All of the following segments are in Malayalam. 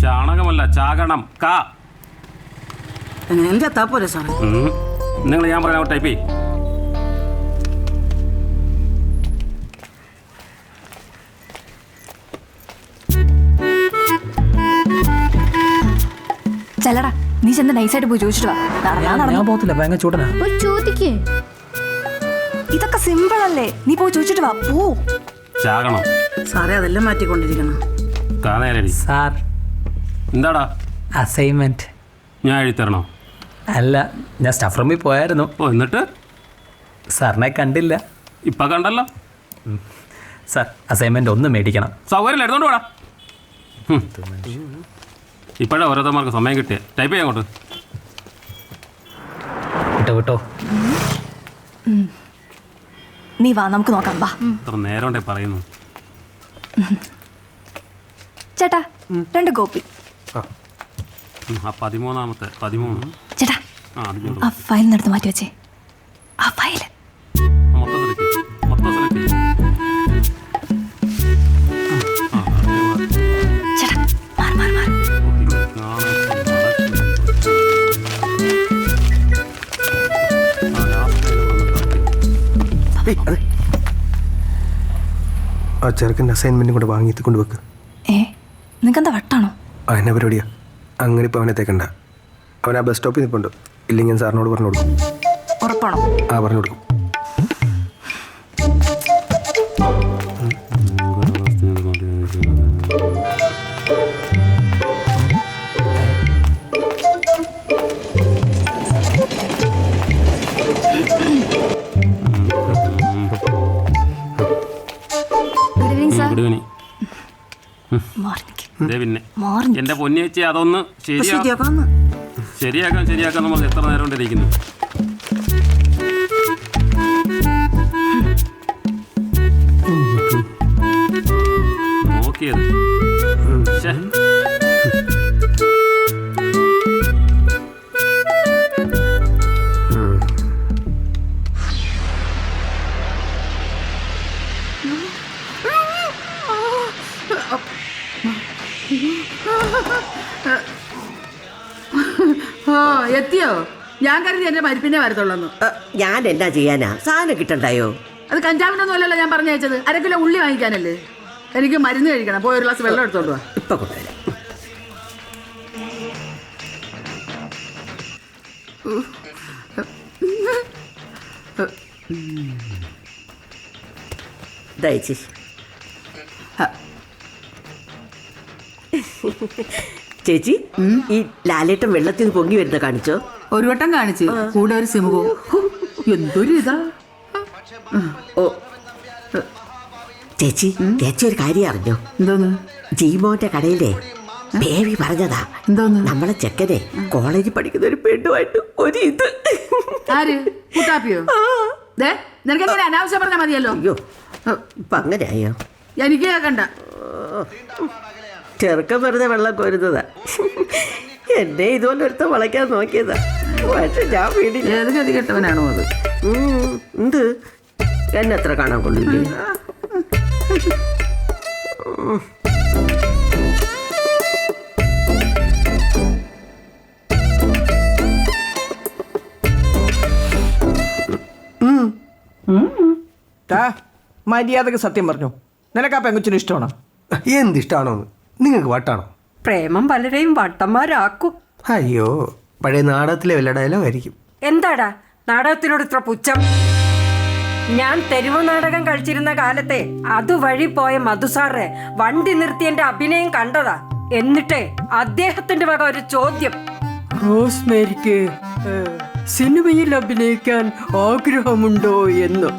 ചാണകമല്ല, ചാകണം. എങ്ങനെ പോലെ സാറേ? നിങ്ങൾ ഞാൻ പറയാൻ ടൈപ്പ് ചെയ്യും. ചെല്ലടാ, നീ ചെന്ന് നൈസായിട്ട് പോയി ചോദിച്ചിട്ട് വാ. ഞാൻ പോകത്തില്ല, ഭയങ്കര ചൂടനാ. ചോദിക്കേ, ഇതൊക്കെ സിമ്പിൾ അല്ലേ? നീ പോയി ചോദിച്ചിട്ട് വാ. പോ. ചാകണം സാറേ, അതെല്ലാം മാറ്റിക്കൊണ്ടിരിക്കണം. സാർ, എന്താടാ അസൈൻമെന്റ് ഞാൻ എഴുതിത്തരണോ? അല്ല, ഞാൻ സ്റ്റാഫ് റൂമിൽ പോയായിരുന്നു. എന്നിട്ട് സാറിനെ കണ്ടില്ല. ഇപ്പൊ കണ്ടല്ലോ. സാർ, അസൈൻമെന്റ് ഒന്ന് മേടിക്കണം. സൗകര്യം എടുത്തോണ്ട് പോടാ. ഇപ്പോഴാ ഓരോരുത്തർക്ക് സമയം കിട്ടിയ ടൈപ്പ് ചെയ്യാൻ കൊണ്ട് വിട്ടോ. നീ വാ, നമുക്ക് നോക്കാം. വാ. ഇത്ര നേരം കൊണ്ടേ പറയുന്നു. ചേട്ടാ, 2 കോപ്പി. 13 ചേട്ടാ, ആ ഫയൽ എടുത്ത് മാറ്റി വെച്ചേ. ആ ഫയൽ മൊത്തം സെലക്ട്. ചേട്ടാ, മാറ്. ആ ചെറുക്കൻ്റെ അസൈൻമെൻറ്റും കൂടെ വാങ്ങിയിട്ട് കൊണ്ടുവെക്ക്. നിനക്കെന്താ വട്ടാണോ? എന്നെ പരിപാടിയാ. അങ്ങനെ ഇപ്പോൾ അവനെ തേക്കണ്ട. അവൻ ആ ബസ് സ്റ്റോപ്പിൽ നിൽപ്പുണ്ട്. ഇല്ലെങ്കിൽ ഞാൻ സാറിനോട് പറഞ്ഞു കൊടുക്കും. ഉറപ്പാണോ? ആ, പറഞ്ഞു കൊടുക്കും. പിന്നെ എന്റെ പൊന്നി വെച്ച് അതൊന്ന് ശരിയാക്കാൻ നമ്മൾ എത്ര നേരം കൊണ്ടിരിക്കുന്നു. നോക്കിയത് എത്തിയോ? ഞാൻ കരുതി എന്റെ മരിപ്പിനെ വരത്തുള്ളൂ. ഞാൻ എന്നാ ചെയ്യാനാ? സാധനം കിട്ടണ്ടായോ? അത് കഞ്ചാവിനൊന്നും അല്ലല്ലോ ഞാൻ പറഞ്ഞയച്ചത്. 1 കിലോ ഉള്ളി വാങ്ങിക്കാനല്ലേ. എനിക്ക് മരുന്ന് കഴിക്കണം. പോയി 1 ഗ്ലാസ് വെള്ളം എടുത്തോണ്ട് വാ. ഇപ്പൊ കൊണ്ടുവരാം. ചേച്ചി, ഈ ലാലേട്ടൻ വെള്ളത്തിൽ നിന്ന് പൊങ്ങി വരുന്ന കാണിച്ചോ? ഒരു വട്ടം കാണിച്ച്, കൂടെ ഒരു സിമുഖോ. എന്തൊരു ഇതാ. ഓ ചേച്ചി, ഒരു കാര്യം അറിഞ്ഞോ? എന്തോന്ന്? ജീമോന്റെ കടയിലെ ബേബി പറഞ്ഞതാ, എന്തോന്ന്? നമ്മളെ ചെക്കനെ കോളേജിൽ പഠിക്കുന്ന ഒരു പെണ്ണുമായിട്ട് ഒരു ഇത്. ആര്? കുട്ടാപ്പിയോ? നിനക്കെങ്ങനെ അനാവശ്യം പറഞ്ഞാൽ മതിയല്ലോ. അയ്യോ, ഇപ്പൊ അങ്ങനെയായോ? എനിക്ക് കേൾക്കണ്ട. ചെറുക്കൻ വെറുതെ വെള്ളം കോരുന്നതാ. എന്നെ ഇതുപോലെ ഒരുത്ത വളയ്ക്കാൻ നോക്കിയതാ. പക്ഷെ ഞാൻ വീടില്ല. ഏത് ഗതി കെട്ടവനാണോ അത്? എന്ത് എന്നെ എത്ര കാണാൻ കൊള്ളില്ലേ? മര്യാദക്ക് സത്യം പറഞ്ഞു. നിനക്ക് ആ പെങ്കുച്ചിന് ഇഷ്ടമാണോ? എന്തിഷ്ടമാണോന്ന്? നിങ്ങൾക്ക് വട്ടാണോ? പ്രേമം പലരെയും വട്ടന്മാരാക്കും. അയ്യോ, പഴയ നാടകത്തിലെ വല്ല ഡയലോഗായിരിക്കും. എന്താടാ നാടകത്തിനോട് ഇത്ര പുച്ഛം? ഞാൻ തെരുവ് നാടകം കളിച്ചിരുന്ന കാലത്തെ അതുവഴി പോയ മധുസാറെ വണ്ടി നിർത്തി എന്റെ അഭിനയം കണ്ടതാ. എന്നിട്ടേ അദ്ദേഹത്തിന്റെ വക ഒരു ചോദ്യം, റോസ്മേരിക്ക് സിനിമയിൽ അഭിനയിക്കാൻ ആഗ്രഹമുണ്ടോ എന്ന്.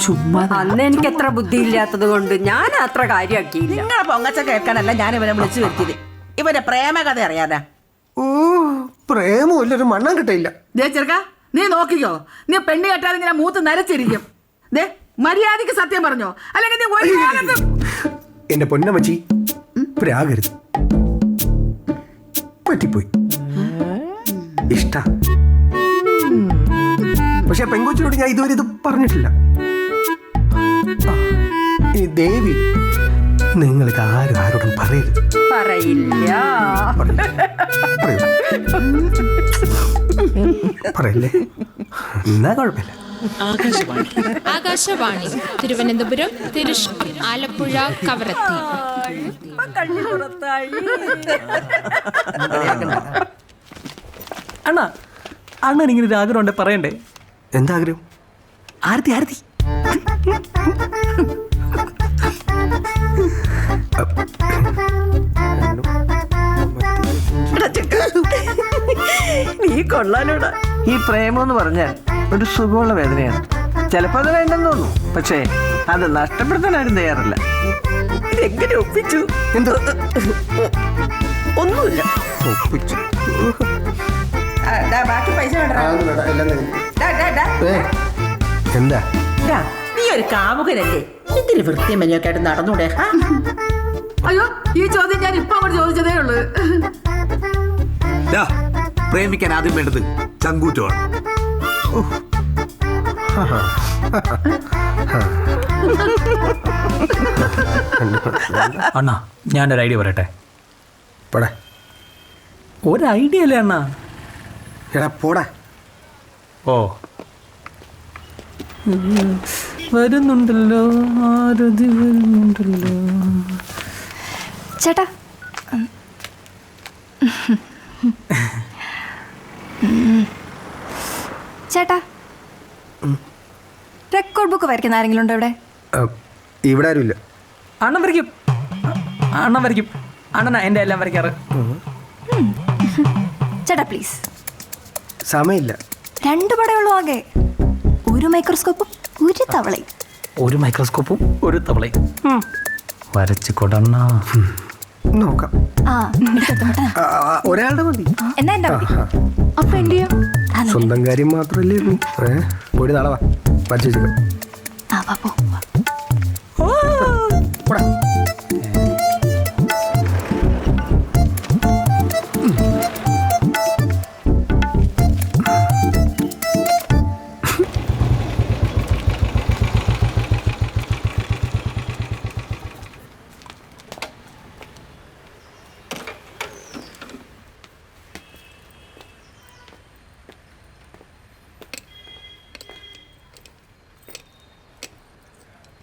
ചുമ്മാ അന്ന് എനിക്ക് എത്ര ബുദ്ധിയില്ലാത്തത് കൊണ്ട് ഞാൻ അത്ര കാര്യമാക്കിയില്ല. നിങ്ങളെ പൊങ്ങച്ച കേൾക്കാനല്ല ഞാൻ ഇവനെ വിളിച്ചു വരുത്തിയത്. ഇവന്റെ പ്രേമകഥ അറിയാനാ. ഓ, പ്രേമമില്ല, ഒരു മണ്ണം കിട്ടില്ല. ചെറുക്ക, നീ നോക്കിക്കോ. നീ പെണ്ണ് കേട്ടാൽ ഇങ്ങനെ മൂത്ത് നരച്ചിരിക്കും. മര്യാദക്ക് സത്യം പറഞ്ഞോ, അല്ലെങ്കിൽ നീ ഒരു കാലത്തും. എന്റെ പൊന്നമ്മച്ചി, പ്രാകരുത്. പറ്റിപ്പോയി. ഇഷ്ട. പക്ഷെ പെങ്കൊച്ചിനോട് ഞാൻ ഇതുവരെ ഇത് പറഞ്ഞിട്ടില്ല. ഈ ദേവി, നിങ്ങളിത് ആരോടും പറയരുത്. പറയില്ല. പറയൂ. പറയല്ലേ എന്നാ കുഴപ്പമില്ല. ആകാശവാണി തിരുവനന്തപുരം, തൃശൂർ, ആലപ്പുഴ, കവരത്തി. അണ്ണാ അണ്ണൻ ഇങ്ങനെ ഒരു ആഗ്രഹം ഉണ്ടെ പറയണ്ടേ? എന്താ ആഗ്രഹം? ആരതി ആരതി നീ കൊള്ളാലോടാ. ഈ പ്രേമം എന്ന് പറഞ്ഞാൽ ഒരു സുഖമുള്ള വേദനയാണ്. ചിലപ്പോൾ അത് വേണ്ടെന്ന് തോന്നും, പക്ഷേ അത് നഷ്ടപ്പെടുത്താൻ ആരും തയ്യാറല്ല. ഇതെങ്ങനെ ഒപ്പിച്ചു? എന്തോ ഒന്നുമില്ല. ഒപ്പിച്ചു. ബാക്കി പൈസ വേണ്ട. എന്താ നീ ഒരു കാമുകനല്ലേ? എന്തിനു വൃത്തിയും മെനിയൊക്കെ ആയിട്ട് നടന്നൂടെ? അയ്യോ, ഈ ചോദ്യം ഞാൻ ഇപ്പൊ അങ്ങോട്ട് ചോദിച്ചതേ ഉള്ളൂ. പ്രേമിക്കാൻ ആദ്യം വേണ്ടത് ചങ്കൂറ്റമാണ്. അണ്ണാ ഞാനൊരു ഐഡിയ പറയട്ടെ. പോടാ. ഒരു ഐഡിയ അല്ലേ അണ്ണാ? എടാ പോടാ. ഓ വരുന്നുണ്ടല്ലോ, ആരതി വരുന്നുണ്ടല്ലോ. ചേട്ടാ ചേട്ടാ റെക്കോർഡ് ബുക്ക് വരയ്ക്കുന്ന ആരെങ്കിലും ഉണ്ടോ ഇവിടെ? ഇവിടെ ആരുമില്ല. അണ്ണൻ വരയ്ക്കും, അണ്ണൻ വരയ്ക്കും. അണ്ണനാ എൻ്റെ എല്ലാം വരയ്ക്കാറ്. ചേട്ടാ പ്ലീസ്. സമയമില്ല. 2 പടയുള്ളൂ ആകെ. ഒരു മൈക്രോസ്കോപ്പും ഒരു തവളയും. ഒരു മൈക്രോസ്കോപ്പും ഒരു തവളയും വരച്ചു കൊടണ്ണ. നോക്കാം. ഒരാളുടെ മതി. എന്നാ എൻ്റെ മതി. അപ്പൊ എന്റെയോ? സ്വന്തം കാര്യം മാത്രല്ലേ. പോയി നാളെ വാ, വരച്ചു വെച്ചേക്കാം.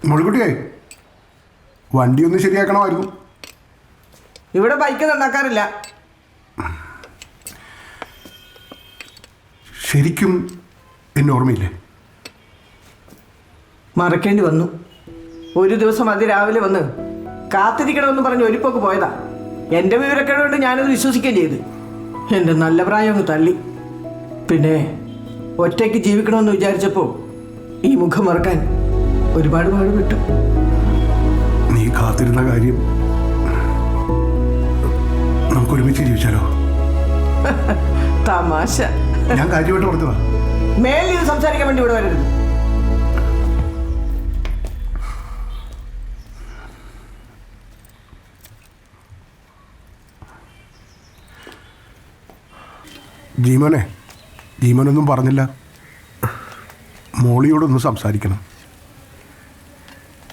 മുഴുകുട്ടിയായി വണ്ടി ഒന്ന് ശരിയാക്കണമായിരുന്നു. ഇവിടെ ബൈക്ക് നന്നാക്കാറില്ല. ശരിക്കും എന്നെ ഓർമ്മയില്ലേ? മറക്കേണ്ടി വന്നു. ഒരു ദിവസം അതിരാവിലെ വന്ന് കാത്തിരിക്കണമെന്ന് പറഞ്ഞ് ഒരുപ്പൊക്കെ പോയതാ. എൻ്റെ വിവരക്കേട് കൊണ്ട് ഞാനത് വിശ്വസിക്കുകയും ചെയ്തു. എൻ്റെ നല്ല പ്രായം അങ്ങ് തള്ളി. പിന്നെ ഒറ്റയ്ക്ക് ജീവിക്കണമെന്ന് വിചാരിച്ചപ്പോൾ ഈ മുഖം മറക്കാൻ ഒരുപാട് പാടുപെട്ടു. നീ കാത്തിരുന്ന കാര്യം നമുക്ക് ഒരുമിച്ച് ജീവിച്ചാലോ? തമാശ. ഞാൻ കാര്യമായിട്ട് പറഞ്ഞതാ. മേലിൽ ഇത് സംസാരിക്കാൻ വേണ്ടി ഇവിടെ വരരുത്. ജീമനൊന്നും പറഞ്ഞില്ല. മോളിയോടൊന്ന് സംസാരിക്കണം.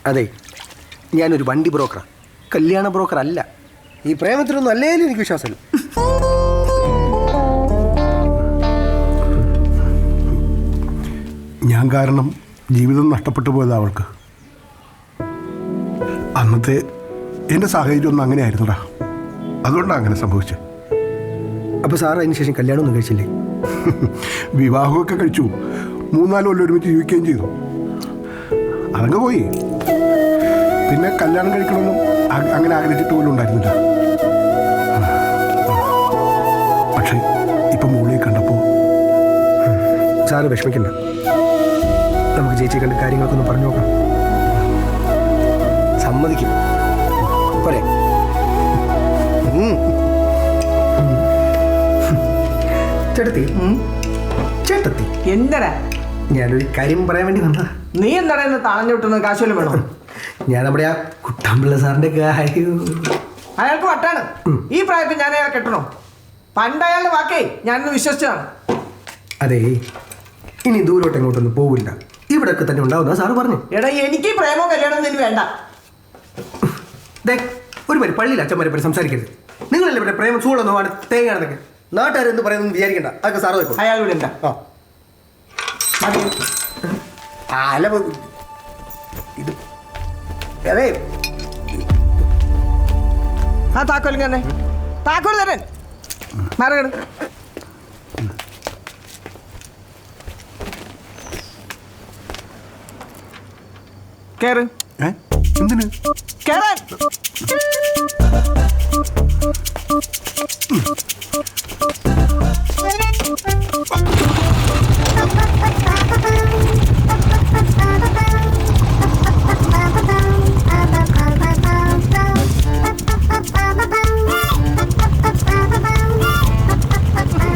അതെ, ഞാനൊരു വണ്ടി ബ്രോക്കറാ, കല്യാണ ബ്രോക്കർ അല്ല. ഈ പ്രേമത്തിനൊന്നും അല്ലേലും എനിക്ക് വിശ്വാസമില്ല. ഞാൻ കാരണം ജീവിതം നഷ്ടപ്പെട്ടു പോയത് അവൾക്ക്. അന്നത്തെ എൻ്റെ സാഹചര്യം ഒന്നും അങ്ങനെ ആയിരുന്നുടാ. അതുകൊണ്ടാണ് അങ്ങനെ സംഭവിച്ചത്. അപ്പോൾ സാർ അതിന് ശേഷം കല്യാണമൊന്നും കഴിച്ചില്ലേ? വിവാഹമൊക്കെ കഴിച്ചു. 3-4 കൊല്ലം ഒരുമിച്ച് ജീവിക്കുകയും ചെയ്തു. അതങ്ങ് പോയി. പിന്നെ കല്യാണം കഴിക്കണമെന്നും അങ്ങനെ ആഗ്രഹിച്ചിട്ട് പോലും ഉണ്ടായിരുന്നില്ല. പക്ഷേ ഇപ്പം മോളിയെ കണ്ടപ്പോൾ സാറ് വിഷമിക്കണ്ട. നമുക്ക് ചേച്ചി കണ്ട് കാര്യങ്ങളൊക്കെ ഒന്ന് പറഞ്ഞു നോക്കാം. സമ്മതിക്കും പോരെ? ചേട്ടത്തി ചേട്ടത്തി എന്തടാ? ഞാനൊരു കാര്യം പറയാൻ വേണ്ടി വന്നതാ. നീ എന്താടാ ഇന്ന് താളഞ്ഞു വിട്ടുന്ന കാശുവല്ലം വേണോ? ഞാൻ നമ്മുടെ ആ കുട്ടമ്പിള്ള സാറിന്റെ കാര്യം. അയാൾക്ക് വട്ടാണ്. ഈ പ്രായത്തിൽ ഞാൻ അയാളെ കെട്ടണോ? പണ്ട് അയാളുടെ വാക്കേ ഞാനൊന്ന് വിശ്വസിച്ചതാണ്. അതെ, ഇനി ദൂരോട്ട് എങ്ങോട്ടൊന്നും പോവില്ല, ഇവിടെയൊക്കെ തന്നെ ഉണ്ടാവുന്ന സാറ് പറഞ്ഞു. എടാ, എനിക്ക് പ്രേമോ കല്യാണം ഒന്നും വേണ്ട. ഒരു പള്ളി പള്ളിയിൽ അച്ഛന്മാരെ പറ്റി സംസാരിക്കരുത്. നിങ്ങളല്ലേ ഇവിടെ പ്രേമം ചൂടൊന്നും തേങ്ങയാണെന്നൊക്കെ നാട്ടുകാരെന്ത് പറയുന്നത് വിചാരിക്കണ്ട. അതൊക്കെ സാറ് വെക്കും. അയാൾ ഇവിടെ ഉണ്ടാ. അല്ല ഇത് അതെ ആ താക്കോൽ തന്നെ താക്കോൽ തരാൻ മറകട് കേറ്. എന്തിന് കേറാൻ.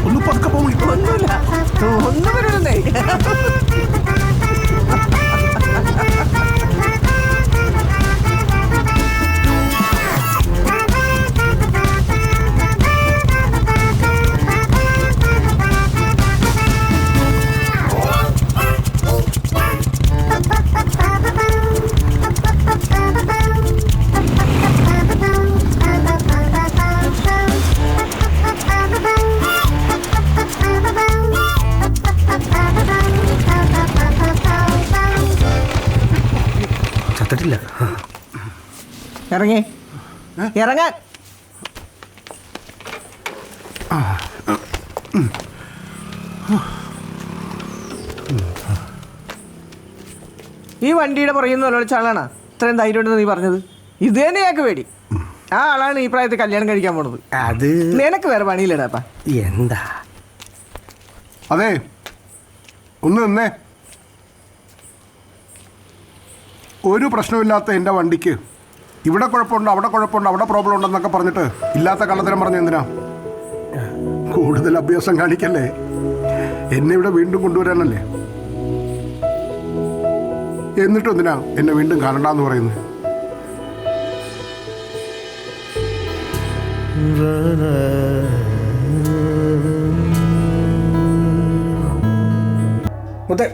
ഒന്ന് പതുക്കെ പോകും. ഒന്നുമില്ല, ഒന്നും വരരുന്നേ. ചത്തിട്ടില്ല. ഇറങ്ങി ഇറങ്ങാൻ. ഈ വണ്ടിയുടെ പുറയുന്ന ഒരാൾ ആളാണ് ഇത്രയും ധൈര്യം ഉണ്ടെന്ന് നീ പറഞ്ഞത്? ഇത് തന്നെ ഞങ്ങൾക്ക് പേടി. ആ ആളാണ് ഈ പ്രായത്തിൽ കല്യാണം കഴിക്കാൻ പോണത്. അത് നിനക്ക് വേറെ പണിയില്ലടാപ്പാ. എന്താ അതെ ഒന്ന് നിന്നേ. ഒരു പ്രശ്നമില്ലാത്ത എൻ്റെ വണ്ടിക്ക് ഇവിടെ കുഴപ്പമുണ്ട്, അവിടെ കുഴപ്പമുണ്ട്, അവിടെ പ്രോബ്ലം ഉണ്ടെന്നൊക്കെ പറഞ്ഞിട്ട് ഇല്ലാത്ത കള്ളത്തരം പറഞ്ഞ എന്തിനാ? കൂടുതൽ അഭ്യാസം കാണിക്കല്ലേ. എന്നെ ഇവിടെ വീണ്ടും കൊണ്ടുവരാനല്ലേ. എന്നിട്ടും എന്തിനാ എന്നെ വീണ്ടും കാണണ്ടെന്ന് പറയുന്നത്? മുത്തേ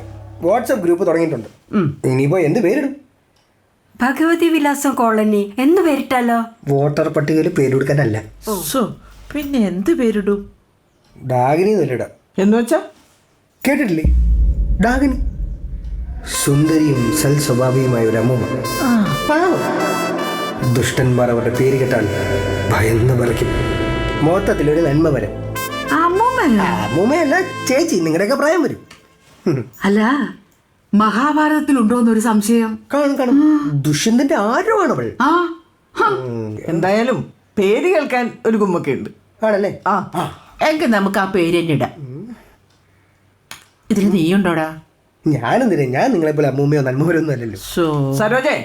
വാട്സപ്പ് ഗ്രൂപ്പ് തുടങ്ങിയിട്ടുണ്ട്. ഇനിയിപ്പോ എന്ത് പേരിടും? ഭഗവതി വിലാസം കോളനി എന്ന് പേരിട്ടാലോ? വോട്ടർ പട്ടികയിൽ പേരെടുക്കാനല്ല. പിന്നെ എന്ത് പേരിടും? ഡാഗിനി നല്ലിടാം. എന്ന് വെച്ചാ കേട്ടിട്ടില്ലേ? ഡാഗിനി സുന്ദരിയും സൽ സ്വഭാവിയുമായ ഒരു അമ്മൂമ്മ. പാവം. ദുഷ്ടന്മാർ അവരുടെ പേര് കേട്ടാൽ ഭയന്ന് പറയ്ക്കും. മൊത്തത്തിലൊരു നന്മ വരും. അമ്മൂമ്മയല്ല ചേച്ചി, നിങ്ങളുടെയൊക്കെ പ്രായം വരും. അല്ല മഹാഭാരതത്തിലുണ്ടോന്നൊരു സംശയം. കാണും കാണും. ദുഷ്യന്തന്റെ ആരുമാണ് അവൾ. എന്തായാലും പേര് കേൾക്കാൻ ഒരു കുമ്മൊക്കെ ഉണ്ട്. ആണല്ലേ? എങ്കിൽ നമുക്ക് ആ പേര് തന്നെ ഇടാം. ഇതിന് നീയുണ്ടോടാ? ഞാനെന്തിനാ? ഞാൻ നിങ്ങളെപ്പോലെ അമ്മൂമ്മയോ നന്മവരൊന്നും അല്ലല്ലോ. സരോജേ,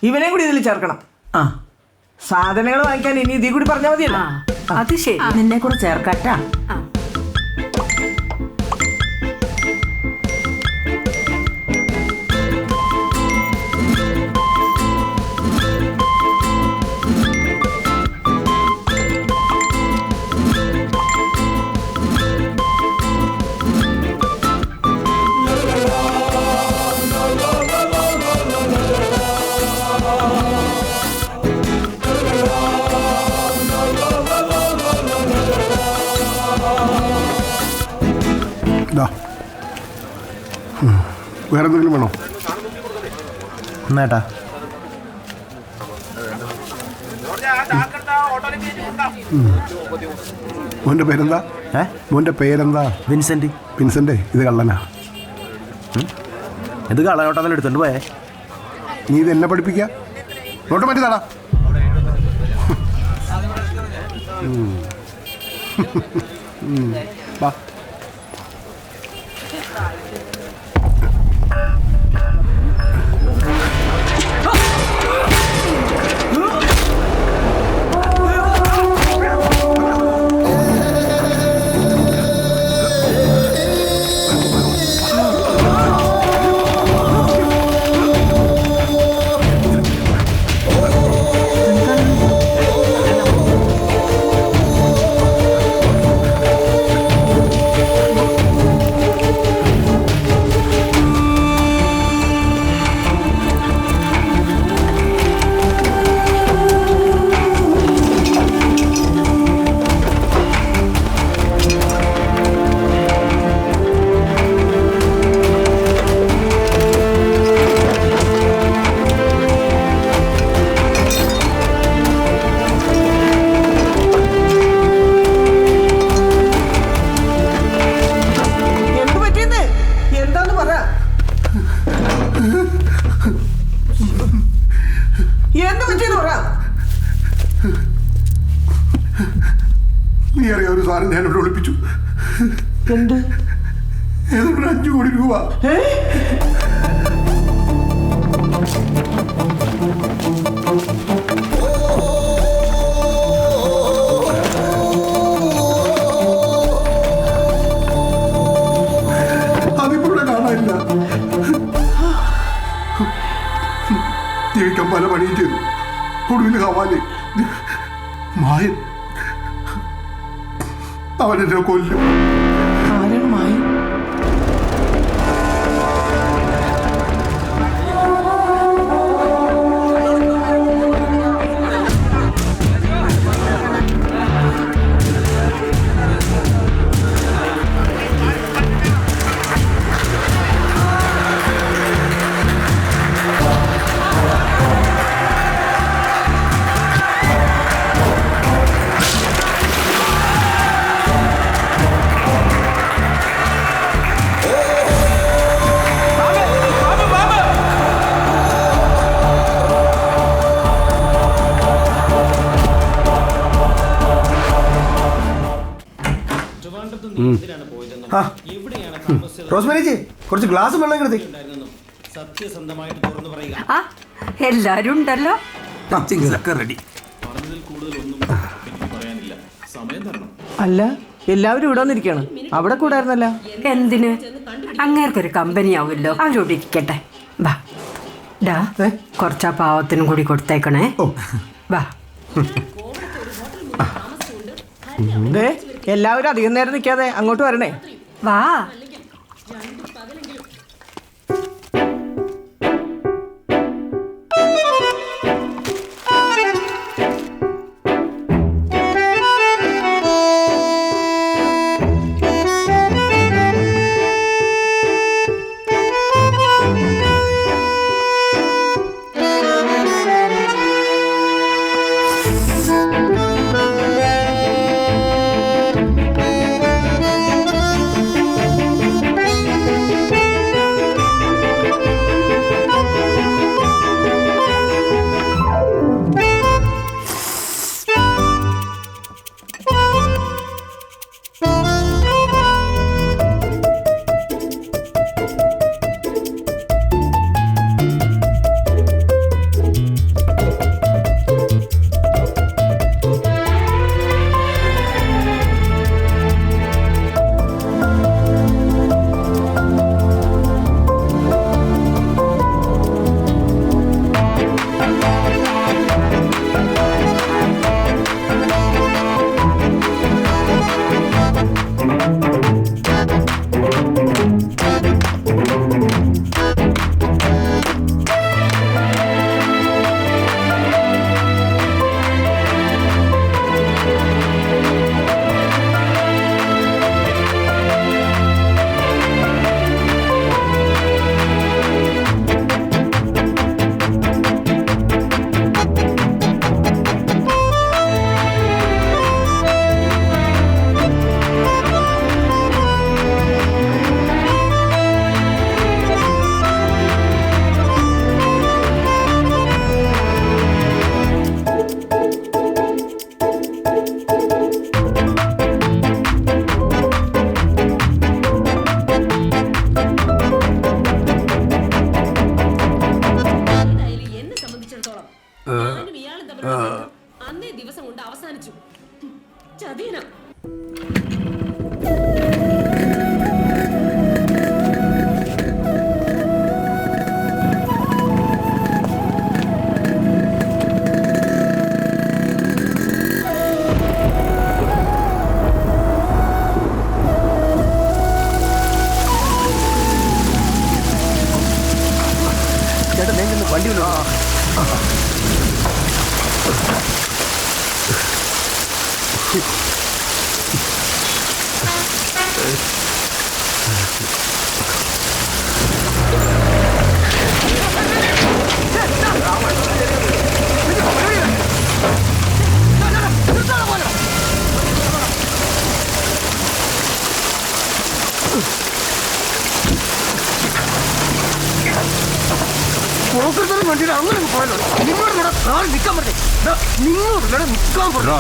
ഇവനെയും കൂടി ഇതിൽ ചേർക്കണം. സാധനങ്ങൾ വാങ്ങിക്കാൻ ഇനി ഇതീ കൂടി പറഞ്ഞാൽ മതിയല്ലോ. അത് ശരി, നിന്നെ കൂടെ ചേർക്കാട്ടാ. വേറെ എന്തെങ്കിലും വേണോ? എന്നാട്ടാ മോൻ്റെ പേരെന്താ? മോൻ്റെ പേരെന്താ? വിൻസെന്റ്. വിൻസെന്റ്, ഇത് കള്ളനാ. ഇത് കളയോട്ടം എടുത്തോണ്ട് പോയേ. നീ ഇത് എന്നെ പഠിപ്പിക്കുക? നോട്ട് പറ്റിയതാടാ. വാ. നീ അറിയാം ഒരു സാധനം ഞാൻ ഇവിടെ ഒളിപ്പിച്ചു. എന്ത്? ഏതൊരു 5 കോടി രൂപ. അതിപ്പോഴും കാണാനില്ല. ജീവിക്കാൻ പല പണിയും ചെയ്തു. ഒടുവിൽ ഹവാലി മായൻ അവനെന്നെ കൊല്ലും. ആരാണ് മായി? റോസ്മേരി കുറച്ച് ഗ്ലാസ് വെള്ളം കിടത്തി. ആ എല്ലാരും ഉണ്ടല്ലോ. റെഡി. അല്ല, എല്ലാവരും ഇവിടെ വന്നിരിക്കാണ്. അവിടെ കൂടായിരുന്നല്ലോ. എന്തിന്? അങ്ങേർക്കൊരു കമ്പനി ആവുമല്ലോ, അവരോട് ഇരിക്കട്ടെ. വാ ഡാ, കുറച്ചാ പാവത്തിനും കൂടി കൊടുത്തേക്കണേ. വാ. എല്ലാവരും അധികം നേരം നിൽക്കാതെ അങ്ങോട്ട് വരണേ. വാ. അന്നേ ദിവസം കൊണ്ട് അവസാനിച്ചു. ചതിയനം. വണ്ടി വണ്ടി അങ്ങനെ പോയല്ലോ. നിന്നോട് നിൽക്കാൻ പറഞ്ഞേ, നിന്നോട് നിൽക്കാൻ പറഞ്ഞു.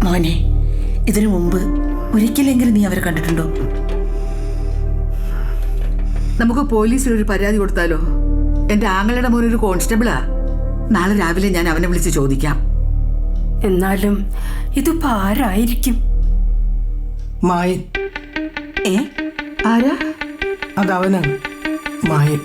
മോനെ, ഇതിനു മുമ്പ് ഒരിക്കലെങ്കിലും നീ അവരെ കണ്ടിട്ടുണ്ടോ? നമുക്ക് പോലീസിൽ ഒരു പരാതി കൊടുത്താലോ? എന്റെ ആങ്ങളുടെ മോൻ ഒരു കോൺസ്റ്റബിളാ. നാളെ രാവിലെ ഞാൻ അവനെ വിളിച്ച് ചോദിക്കാം. എന്നാലും ഇതിപ്പോ ആരായിരിക്കും? മായൻ. ആരാ? അതവനാണ് മായൻ.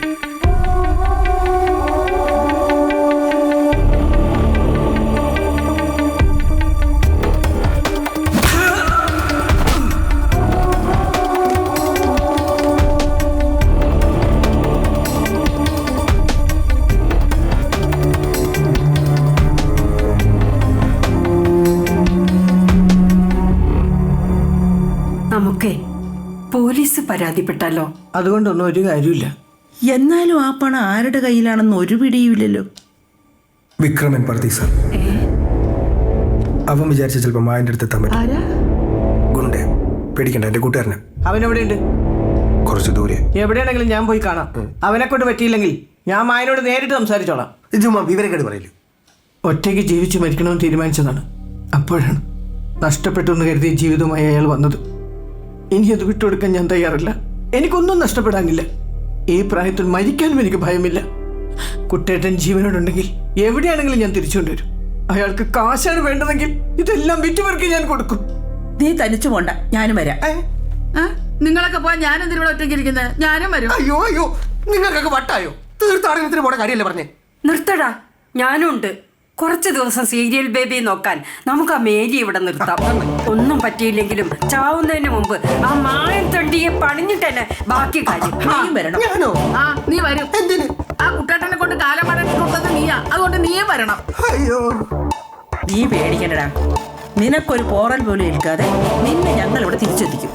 നമുക്കേ പോലീസ് പരാതിപ്പെട്ടാലോ? അതുകൊണ്ടൊന്നും ഒരു കാര്യമില്ല. എന്നാലും ആ പണം ആരുടെ കയ്യിലാണെന്ന് ഒരു പിടിയുമില്ലല്ലോ. വിക്രമൻ പർത്തി സാർ. അവൻ വിചാരിച്ച ചിലപ്പോൾ മായൻ്റെ അടുത്ത് എത്താൻ പറ്റും. ഗുണ്ടേ, പേടിക്കണ്ട, എൻ്റെ കൂട്ടുകാരനെ. അവനെവിടെയുണ്ട്? കുറച്ച് ദൂരെ. എവിടെയാണെങ്കിലും ഞാൻ പോയി കാണാം. അവനെ കൊണ്ട് പറ്റിയില്ലെങ്കിൽ ഞാൻ മായനോട് നേരിട്ട് സംസാരിച്ചോളാം. വിവരക്കേട് പറയില്ല. ഒറ്റയ്ക്ക് ജീവിച്ച് മരിക്കണമെന്ന് തീരുമാനിച്ചതാണ്. അപ്പോഴാണ് നഷ്ടപ്പെട്ടു എന്ന് കരുതിയ ജീവിതമായി അയാൾ വന്നത്. ഇനി അത് വിട്ടുകൊടുക്കാൻ ഞാൻ തയ്യാറല്ല. എനിക്കൊന്നും നഷ്ടപ്പെടാനില്ല. ഈ പ്രായത്തിൽ മരിക്കാനും എനിക്ക് ഭയമില്ല. കുട്ടേട്ടൻ ജീവനോടുണ്ടെങ്കിൽ എവിടെയാണെങ്കിലും ഞാൻ തിരിച്ചുകൊണ്ടുവരും. അയാൾക്ക് കാശാണ് വേണ്ടതെങ്കിൽ ഇതെല്ലാം വിറ്റുപേർക്ക് ഞാൻ കൊടുക്കും. നീ തനിച്ചു പോണ്ട, ഞാനും വരാം. നിങ്ങളൊക്കെ പോയാൽ ഞാനെന്തിനും ഇവിടെ ഒറ്റയ്ക്ക് ഇരിക്കുന്നത്? ഞാനും വരും. അയ്യോ അയ്യോ, നിങ്ങൾക്കൊക്കെ വട്ടായോ? തീർത്ഥാടനത്തിന് പോണ കാര്യമല്ലേ പറഞ്ഞേ? നിർത്തടാ, ഞാനും ഉണ്ട്. കുറച്ച് ദിവസം സീരിയൽ ബേബി നോക്കാൻ നമുക്ക് ആ മേരി ഇവിടെ നിർത്താം. ഒന്നും പറ്റിയില്ലെങ്കിലും ചാവുന്നതിന് മുമ്പ് ആ മായം തണ്ടിയെ പണിഞ്ഞിട്ട് തന്നെ ബാക്കി കാര്യം. നീയും വരണം. ഞാനോ? ആ, നീ വരും. എന്തിന്? ആ കുട്ടേട്ടനെ കൊണ്ട് കാലം പണിട്ടുള്ളത് നീയാ. അതുകൊണ്ട് നീയും വരണം. അയ്യോ, നീ പേടിക്കണ്ടടാ. നിനക്കൊരു പോറൽ പോലും ഏൽക്കാതെ നിന്നെ ഞങ്ങൾ ഇവിടെ തിരിച്ചെത്തിക്കും.